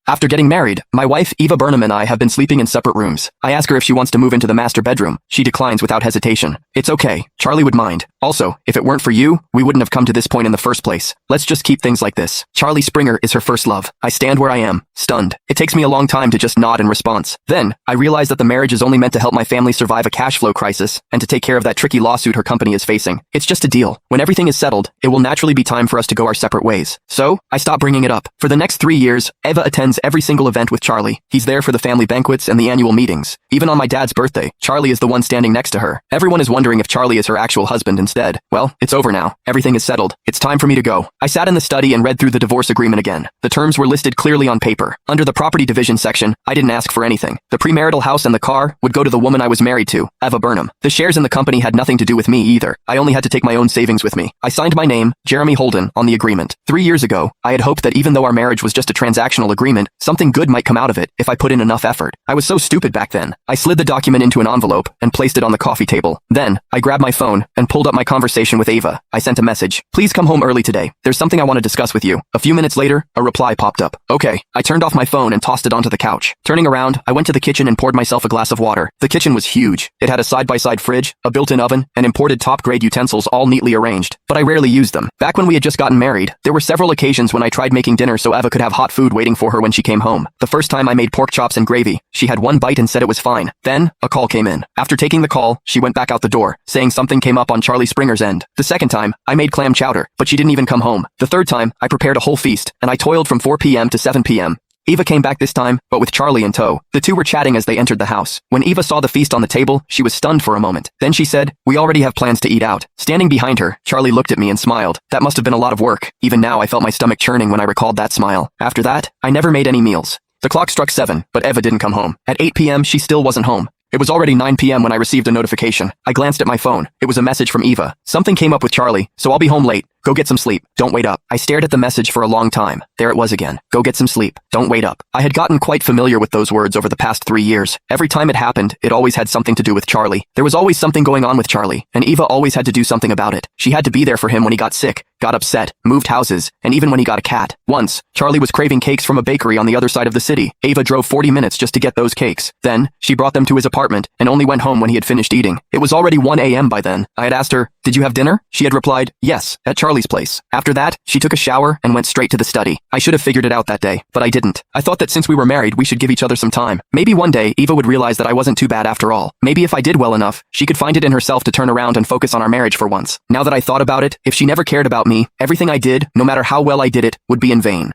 After getting married, my wife, Eva Burnham, and I have been sleeping in separate rooms. I ask her if she wants to move into the master bedroom. She declines without hesitation. It's okay. Charlie would mind. Also, if it weren't for you, we wouldn't have come to this point in the first place. Let's just keep things like this. Charlie Springer is her first love. I stand where I am, stunned. It takes me a long time to just nod in response. Then, I realize that the marriage is only meant to help my family survive a cash flow crisis and to take care of that tricky lawsuit her company is facing. It's just a deal. When everything is settled, it will naturally be time for us to go our separate ways. So, I stop bringing it up. For the next 3 years, Eva attends every single event with Charlie. He's there for the family banquets and the annual meetings. Even on my dad's birthday, Charlie is the one standing next to her. Everyone is wondering if Charlie is her actual husband instead. Well, it's over now. Everything is settled. It's time for me to go. I sat in the study and read through the divorce agreement again. The terms were listed clearly on paper. Under the property division section, I didn't ask for anything. The premarital house and the car would go to the woman I was married to, Eva Burnham. The shares in the company had nothing to do with me either. I only had to take my own savings with me. I signed my name, Jeremy Holden, on the agreement. 3 years ago, I had hoped that even though our marriage was just a transactional agreement, something good might come out of it if I put in enough effort. I was so stupid back then. I slid the document into an envelope and placed it on the coffee table. Then, I grabbed my phone and pulled up my conversation with Eva. I sent a message. Please come home early today. There's something I want to discuss with you. A few minutes later, a reply popped up. Okay. I turned off my phone and tossed it onto the couch. Turning around, I went to the kitchen and poured myself a glass of water. The kitchen was huge. It had a side-by-side fridge, a built-in oven, and imported top-grade utensils all neatly arranged. But I rarely used them. Back when we had just gotten married, there were several occasions when I tried making dinner so Eva could have hot food waiting for her when she came home. The first time I made pork chops and gravy, she had one bite and said it was fine. Then, a call came in. After taking the call, she went back out the door, saying something came up on Charlie Springer's end. The second time, I made clam chowder, but she didn't even come home. The third time, I prepared a whole feast, and I toiled from 4 p.m. to 7 p.m. Eva came back this time, but with Charlie in tow. The two were chatting as they entered the house. When Eva saw the feast on the table, she was stunned for a moment. Then she said, "We already have plans to eat out." Standing behind her, Charlie looked at me and smiled. That must have been a lot of work. Even now I felt my stomach churning when I recalled that smile. After that, I never made any meals. The clock struck 7, but Eva didn't come home. At 8 p.m. she still wasn't home. It was already 9 p.m. when I received a notification. I glanced at my phone. It was a message from Eva. Something came up with Charlie, so I'll be home late. Go get some sleep. Don't wait up. I stared at the message for a long time. There it was again. Go get some sleep. Don't wait up. I had gotten quite familiar with those words over the past 3 years. Every time it happened, it always had something to do with Charlie. There was always something going on with Charlie, and Eva always had to do something about it. She had to be there for him when he got sick, got upset, moved houses, and even when he got a cat. Once, Charlie was craving cakes from a bakery on the other side of the city. Eva drove 40 minutes just to get those cakes. Then, she brought them to his apartment and only went home when he had finished eating. It was already 1 a.m. by then. I had asked her, "Did you have dinner?" She had replied, "Yes, at Charlie's place." After that, she took a shower and went straight to the study. I should have figured it out that day, but I didn't. I thought that since we were married, we should give each other some time. Maybe one day, Eva would realize that I wasn't too bad after all. Maybe if I did well enough, she could find it in herself to turn around and focus on our marriage for once. Now that I thought about it, if she never cared about me, everything I did, no matter how well I did it, would be in vain.